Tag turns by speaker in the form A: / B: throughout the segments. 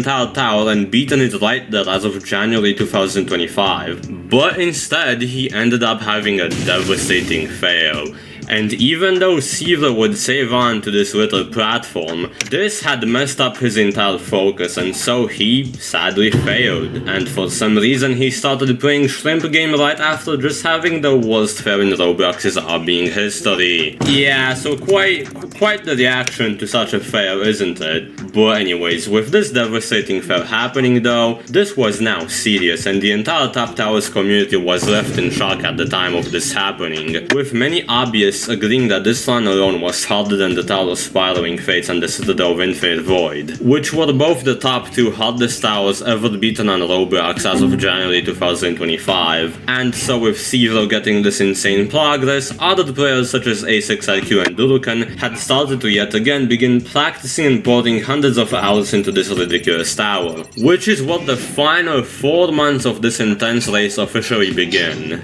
A: entire tower and beaten it right there as of January 2025. But instead, he ended up having a devastating fail. And even though Caesar would save on to this little platform, this had messed up his entire focus, and so he sadly failed. And for some reason he started playing Shrimp Game right after just having the worst fail in Roblox's obbying history. Yeah, so quite the reaction to such a fail, isn't it? But anyways, with this devastating fail happening though, this was now serious, and the entire Top Towers community was left in shock at the time of this happening, with many obvious agreeing that this run alone was harder than the Tower of Spiraling Fates and the Citadel of Infinite Void, which were both the top 2 hardest towers ever beaten on Roblox as of January 2025. And so with Caesar getting this insane progress, other players such as A6IQ and Durukan had started to yet again begin practicing and pouring hundreds of hours into this ridiculous tower, which is what the final 4 months of this intense race officially begin.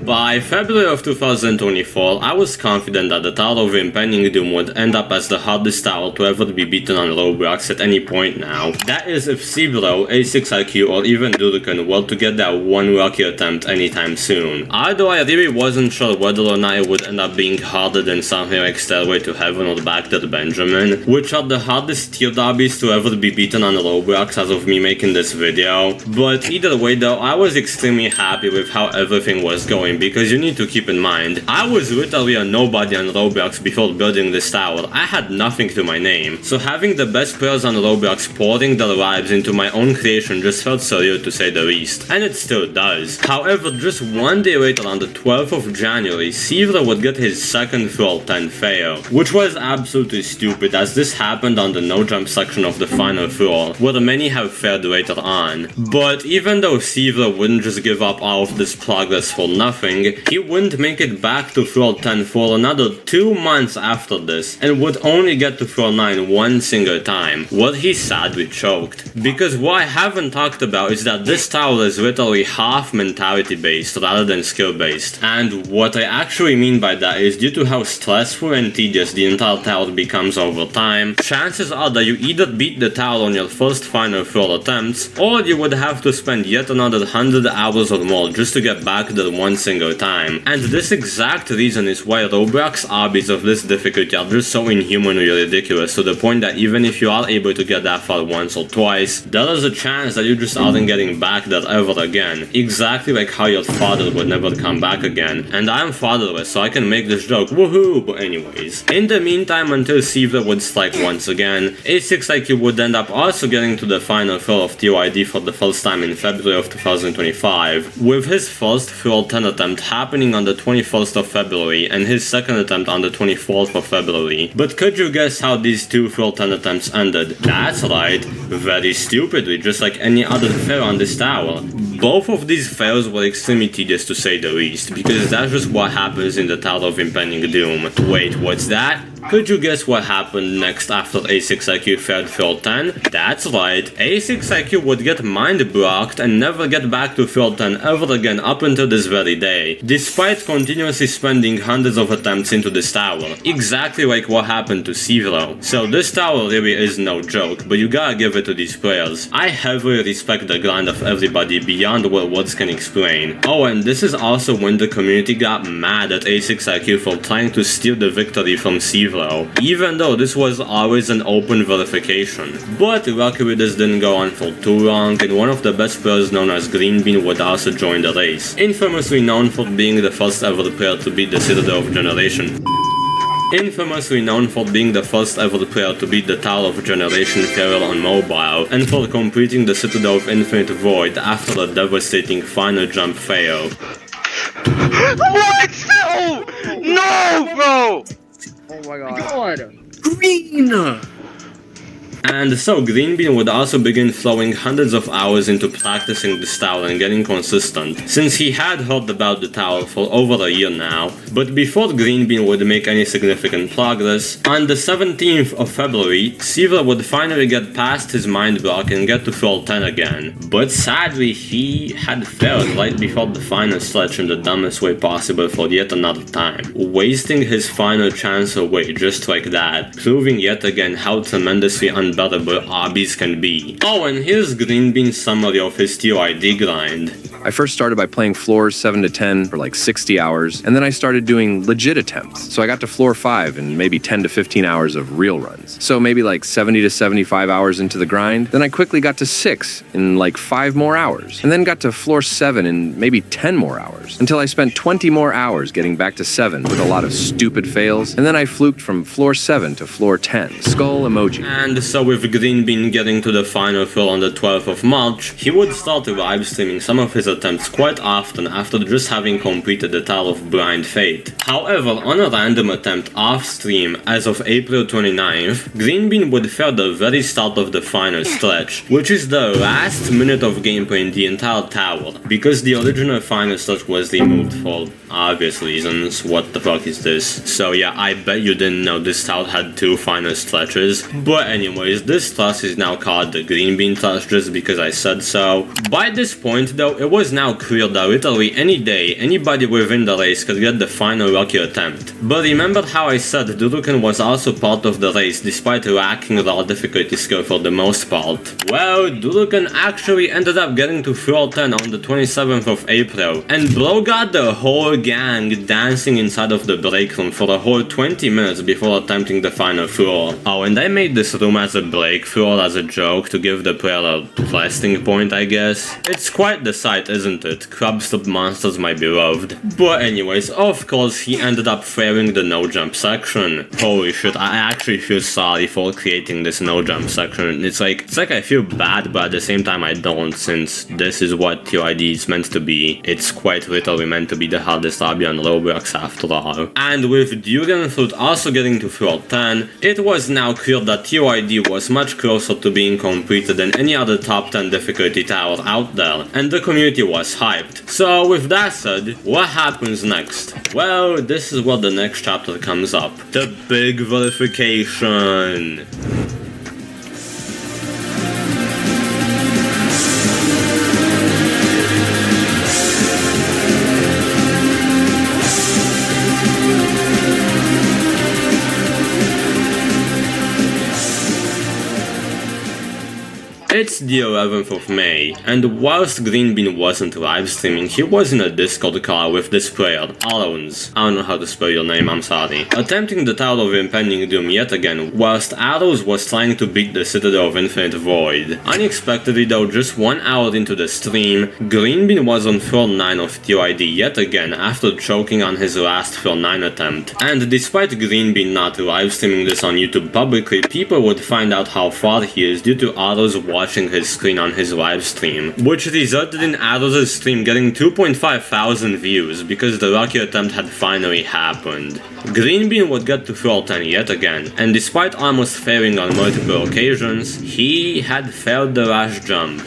A: By February of 2024, I was confident that the Tower of Impending Doom would end up as the hardest tower to ever be beaten on Roblox at any point now. That is if Cibro, A6IQ, or even Durukan were to get that one lucky attempt anytime soon. Although I really wasn't sure whether or not it would end up being harder than something like Stairway to Heaven or Baghdad Benjamin, which are the hardest tier obbies to ever be beaten on Roblox as of me making this video. But either way though, I was extremely happy with how everything was going, because you need to keep in mind, I was literally a nobody on Roblox before building this tower. I had nothing to my name, so having the best players on Roblox pouring their lives into my own creation just felt surreal to say the least, and it still does. However, just one day later on the 12th of January, Caesar would get his second floor 10 fail, which was absolutely stupid as this happened on the no jump section of the final floor, where many have failed later on. But even though Caesar wouldn't just give up all of this progress for nothing, he wouldn't make it back to floor 10 for another 2 months after this, and would only get to floor 9 one single time, where he sadly choked. Because what I haven't talked about is that this tower is literally half mentality based rather than skill based, and what I actually mean by that is due to how stressful and tedious the entire tower becomes over time, chances are that you either beat the tower on your first final floor attempts, or you would have to spend yet another 100 hours or more just to get back there one single time. And this exact reason is why Roblox obbies of this difficulty are just so inhumanly ridiculous, to the point that even if you are able to get that far once or twice, there is a chance that you just aren't getting back there ever again. Exactly like how your father would never come back again. And I am fatherless, so I can make this joke, woohoo! But anyways, in the meantime, until Caesar would strike once again, A6IQ would end up also getting to the final floor of TYD for the first time in February of 2025, with his first floor 10 attempt happening on the 21st of February and his second attempt on the 24th of February. But could you guess how these 2 floor 10 attempts ended? That's right, very stupidly, just like any other fail on this tower. Both of these fails were extremely tedious to say the least, because that's just what happens in the Tower of Impending Doom. Wait, what's that? Could you guess what happened next after A6IQ failed floor 10? That's right, A6IQ would get mind blocked and never get back to floor 10 ever again up until this very day, despite continuously spending hundreds of attempts into this tower, exactly like what happened to Zero. So this tower really is no joke, but you gotta give it to these players. I heavily respect the grind of everybody beyond what words can explain. Oh, and this is also when the community got mad at A6IQ for trying to steal the victory from Zero, even though this was always an open verification. But luckily this didn't go on for too long, and one of the best players known as Greenbean would also join the race, infamously known for being the first ever player to beat the Citadel of Generation. Infamously known for being the first ever player to beat the Tower of Generation failure on mobile, and for completing the Citadel of Infinite Void after a devastating final jump fail.
B: What? No! No, bro!
C: Oh my god.
B: Green!
A: And so Green Bean would also begin throwing hundreds of hours into practicing the style and getting consistent, since he had heard about the tower for over a year now. But before Green Bean would make any significant progress, on the 17th of February, Seaver would finally get past his mind block and get to floor 10 again. But sadly, he had failed right before the final stretch in the dumbest way possible for yet another time, wasting his final chance away just like that, proving yet again how tremendously unbearable obbies can be. Oh, and here's Green Bean's summary of his TOID grind.
C: I first started by playing floors 7 to 10 for like 60 hours, and then I started doing legit attempts. So I got to floor 5 in maybe 10 to 15 hours of real runs. So maybe like 70 to 75 hours into the grind. Then I quickly got to 6 in like 5 more hours, and then got to floor 7 in maybe 10 more hours, until I spent 20 more hours getting back to 7 with a lot of stupid fails, and then I fluked from floor 7 to floor 10. Skull emoji.
A: And so with Green Bean getting to the final floor on the 12th of March, he would start live streaming some of his attempts quite often after just having completed the Tower of Blind Fate. However, on a random attempt off stream as of April 29th, Green Bean would fail the very start of the final stretch, which is the last minute of gameplay in the entire tower, because the original final stretch was removed for obvious reasons. What the fuck is this? So yeah, I bet you didn't know this tower had 2 final stretches. But anyways, this toss is now called the Green Bean toss just because I said so. By this point though, it was now clear that literally any day, anybody within the race could get the final lucky attempt. But remember how I said Durukan was also part of the race despite lacking raw difficulty skill for the most part? Well, Durukan actually ended up getting to floor 10 on the 27th of April, and bro got the whole gang dancing inside of the break room for a whole 20 minutes before attempting the final floor. Oh, and I made this room as a break floor as a joke to give the player a resting point, I guess. It's quite the sight, isn't it? Crab-stop monsters might be loved. But anyways, of course he ended up failing the no jump section. Holy shit, I actually feel sorry for creating this no jump section. It's like I feel bad, but at the same time I don't, since this is what TOID is meant to be. It's quite literally meant to be the hardest obby on Roblox after all. And with Dugan Fruit also getting to floor 10, it was now clear that TOID was much closer to being completed than any other top 10 difficulty tower out there, and the community was hyped. So with that said, what happens next? Well, this is where the next chapter comes up. The big verification. It's the 11th of May, and whilst Green Bean wasn't live streaming, he was in a Discord call with this player, Arons. I don't know how to spell your name, I'm sorry. Attempting the Tower of Impending Doom yet again, whilst Arrows was trying to beat the Citadel of Infinite Void. Unexpectedly though, just 1 hour into the stream, Green Bean was on floor 9 of TOID yet again after choking on his last floor 9 attempt. And despite Green Bean not live streaming this on YouTube publicly, people would find out how far he is due to Arrows watching his screen on his live stream, which resulted in Arrows' stream getting 2,500 views because the lucky attempt had finally happened. Green Bean would get to floor 10 yet again, and despite almost failing on multiple occasions, he had failed the last jump.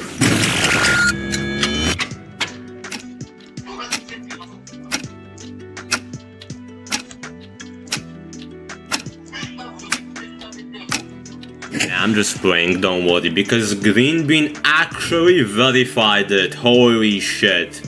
A: I'm just playing, don't worry, because Green Bean actually verified it, holy shit.